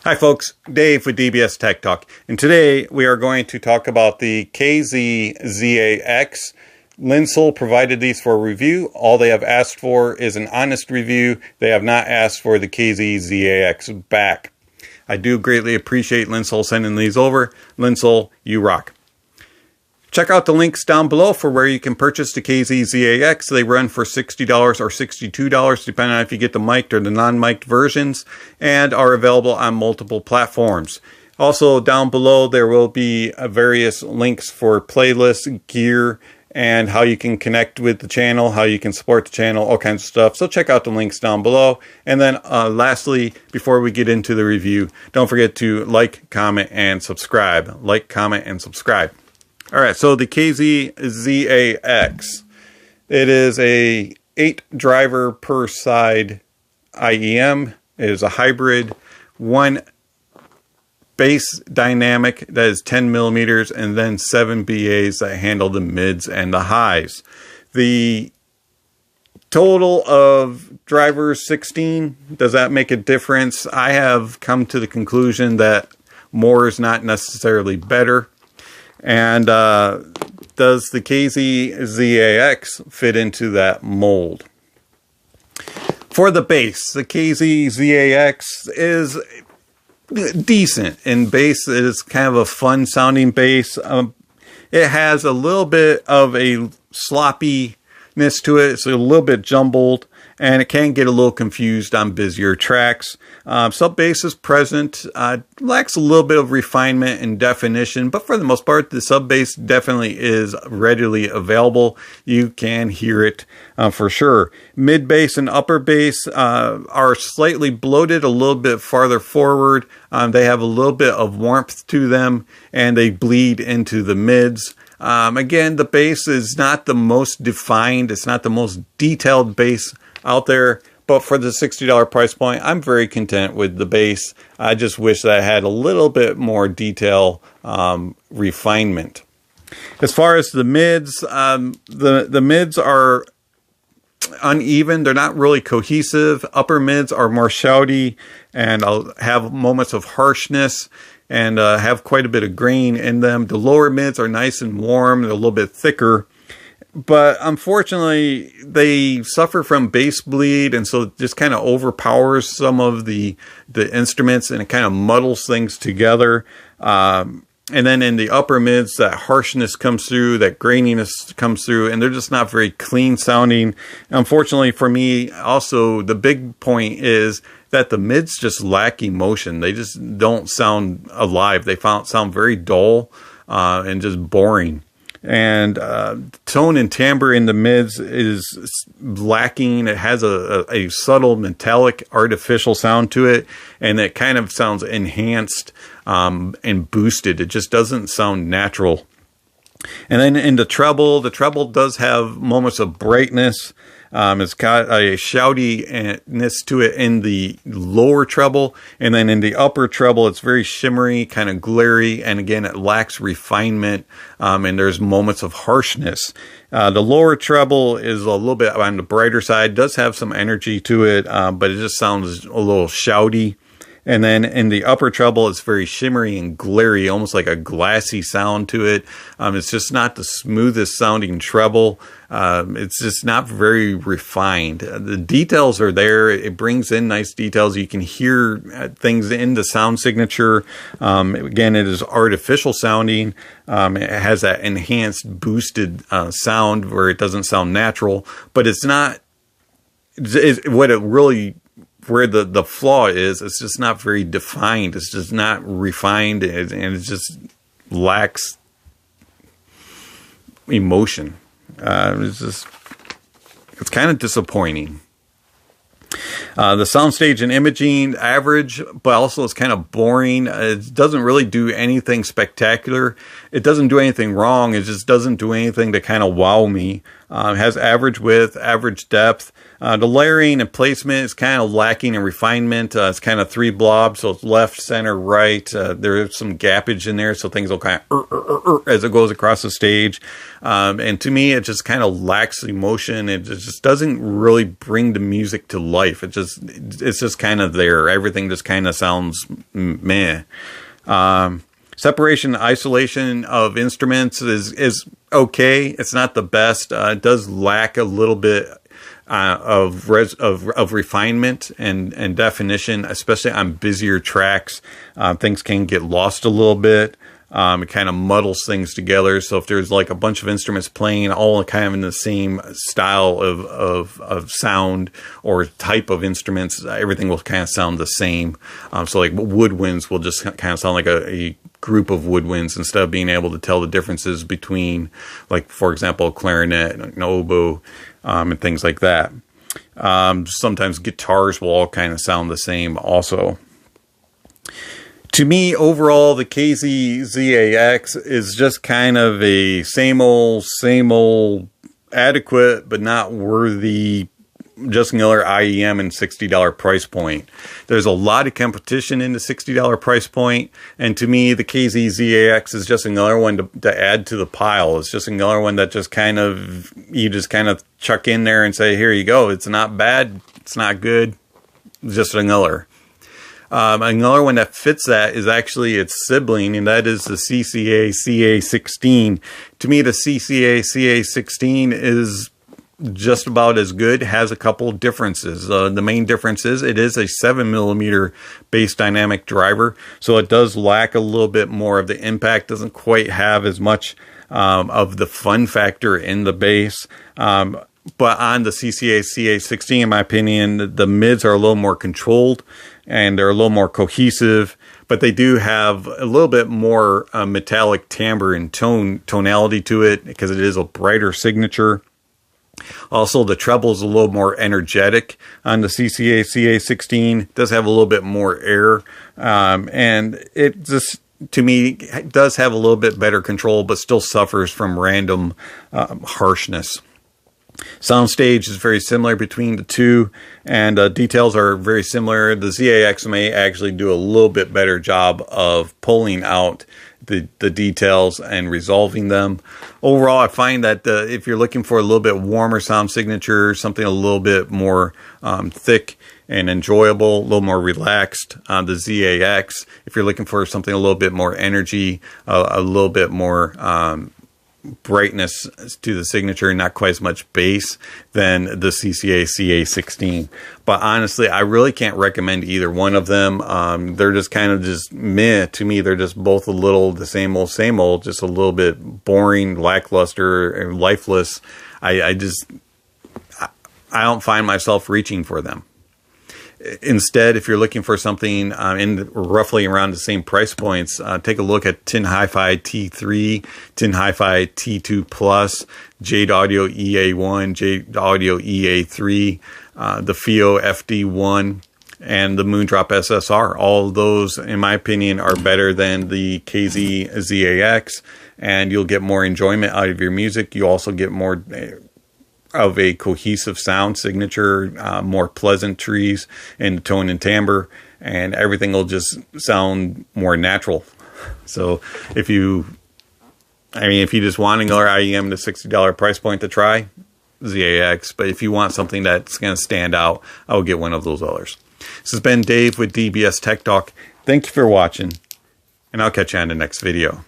Hi folks, Dave with dbstechtalk, and today we are going to talk about the KZ ZAX. Linsoul provided these for review. All they have asked for is an honest review. They have not asked for the KZ ZAX back. I do greatly appreciate Linsoul sending these over. Linsoul, you rock. Check out the links down below for where you can purchase the KZ ZAX. They run for $60 or $62, depending on if you get the mic'd or the non-mic'd versions, and are available on multiple platforms. Also, down below, there will be various links for playlists, gear, and how you can connect with the channel, how you can support the channel, all kinds of stuff. So check out the links down below. And then lastly, before we get into the review, don't forget to like, comment, and subscribe. Like, comment, and subscribe. All right, so the KZ ZAX, it is a 8 driver per side IEM. It is a hybrid, one bass dynamic that is 10 millimeters, and then 7 BAs that handle the mids and the highs. The total of drivers 16. Does that make a difference? I have come to the conclusion that more is not necessarily better. And does the KZ ZAX fit into that mold? For the bass, the KZ ZAX is decent in bass. It is kind of a fun sounding bass. It has a little bit of a sloppiness to it. It's a little bit jumbled, and it can get a little confused on busier tracks. Sub bass is present, lacks a little bit of refinement and definition, but for the most part, the sub bass definitely is readily available. You can hear it for sure. Mid bass and upper bass are slightly bloated, a little bit farther forward. They have a little bit of warmth to them, and they bleed into the mids. Again, the bass is not the most defined. It's not the most detailed bass out there, but for the $60 price point, I'm very content with the bass. I just wish that I had a little bit more detail, refinement. As far as the mids, the mids are uneven. They're not really cohesive. Upper mids are more shouty and I'll have moments of harshness and have quite a bit of grain in them. The lower mids are nice and warm. They're a little bit thicker. But unfortunately, they suffer from bass bleed, and so it just kind of overpowers some of the instruments, and it kind of muddles things together. And then in the upper mids, that harshness comes through, that graininess comes through, and they're just not very clean sounding. Unfortunately for me, also, the big point is that the mids just lack emotion. They just don't sound alive. They sound very dull and just boring. And tone and timbre in the mids is lacking. It has a subtle metallic artificial sound to it, and it kind of sounds enhanced and boosted. It just doesn't sound natural. And then in the treble does have moments of brightness. It's got a shoutiness to it in the lower treble, and then in the upper treble, it's very shimmery, kind of glary, and again, it lacks refinement, and there's moments of harshness. The lower treble is a little bit on the brighter side, does have some energy to it, but it just sounds a little shouty. And then in the upper treble, it's very shimmery and glary, almost like a glassy sound to it. It's just not the smoothest sounding treble. It's just not very refined. The details are there. It brings in nice details. You can hear things in the sound signature. Again, it is artificial sounding. It has that enhanced, boosted sound where it doesn't sound natural, but it's not. What it really where the flaw is, it's just not very defined. It's just not refined, and it just lacks emotion. It's kind of disappointing. The soundstage and imaging, average, but also it's kind of boring. It doesn't really do anything spectacular. It doesn't do anything wrong. It just doesn't do anything to kind of wow me. It has average width, average depth. The layering and placement is kind of lacking in refinement. It's kind of 3 blobs, so it's left, center, right. There is some gappage in there, so things will kind of as it goes across the stage. And to me, it just kind of lacks emotion. It just doesn't really bring the music to life. It's just kind of there. Everything just kind of sounds meh. Separation, isolation of instruments is okay. It's not the best. It does lack a little bit of refinement and definition, especially on busier tracks. Things can get lost a little bit. It kind of muddles things together. So if there's like a bunch of instruments playing all kind of in the same style of sound or type of instruments, everything will kind of sound the same. So like woodwinds will just kind of sound like a group of woodwinds instead of being able to tell the differences between, like, for example, a clarinet and an oboe, and things like that. Sometimes guitars will all kind of sound the same also. To me, overall, the KZ ZAX is just kind of a same old, adequate, but not worthy, just another IEM and $60 price point. There's a lot of competition in the $60 price point, and to me, the KZ ZAX is just another one to add to the pile. It's just another one that just kind of, you just kind of chuck in there and say, here you go. It's not bad. It's not good. It's just another. Another one that fits that is actually its sibling, and that is the CCA CA16. To me, the CCA CA16 is just about as good, has a couple of differences. The main difference is it is a 7mm bass dynamic driver, so it does lack a little bit more of the impact, doesn't quite have as much of the fun factor in the bass. But on the CCA CA16, in my opinion, the mids are a little more controlled and they're a little more cohesive, but they do have a little bit more metallic timbre and tonality to it because it is a brighter signature. Also, the treble is a little more energetic on the CCA CA16. It does have a little bit more air, and it just, to me, does have a little bit better control, but still suffers from random harshness. Soundstage is very similar between the two, and details are very similar. The ZAX may actually do a little bit better job of pulling out the details and resolving them. Overall, I find that if you're looking for a little bit warmer sound signature, something a little bit more thick and enjoyable, a little more relaxed, the ZAX. If you're looking for something a little bit more energy, a little bit more brightness to the signature, not quite as much bass, than the CCA CA16. But honestly, I really can't recommend either one of them. They're just kind of just meh to me. They're just both a little the same old, just a little bit boring, lackluster, and lifeless. I don't find myself reaching for them. Instead, if you're looking for something in roughly around the same price points, take a look at Tin Hi-Fi T3, Tin Hi-Fi T2 Plus, Jade Audio EA1, Jade Audio EA3, the FIO FD1, and the Moondrop SSR. All of those, in my opinion, are better than the KZ ZAX, and you'll get more enjoyment out of your music. You also get more of a cohesive sound signature, more pleasantries in tone and timbre, and everything will just sound more natural. So if you just want another IEM to $60 price point to try, ZAX. But if you want something that's going to stand out, I will get one of those others. This has been Dave with DBS Tech Talk. Thank you for watching, and I'll catch you on the next video.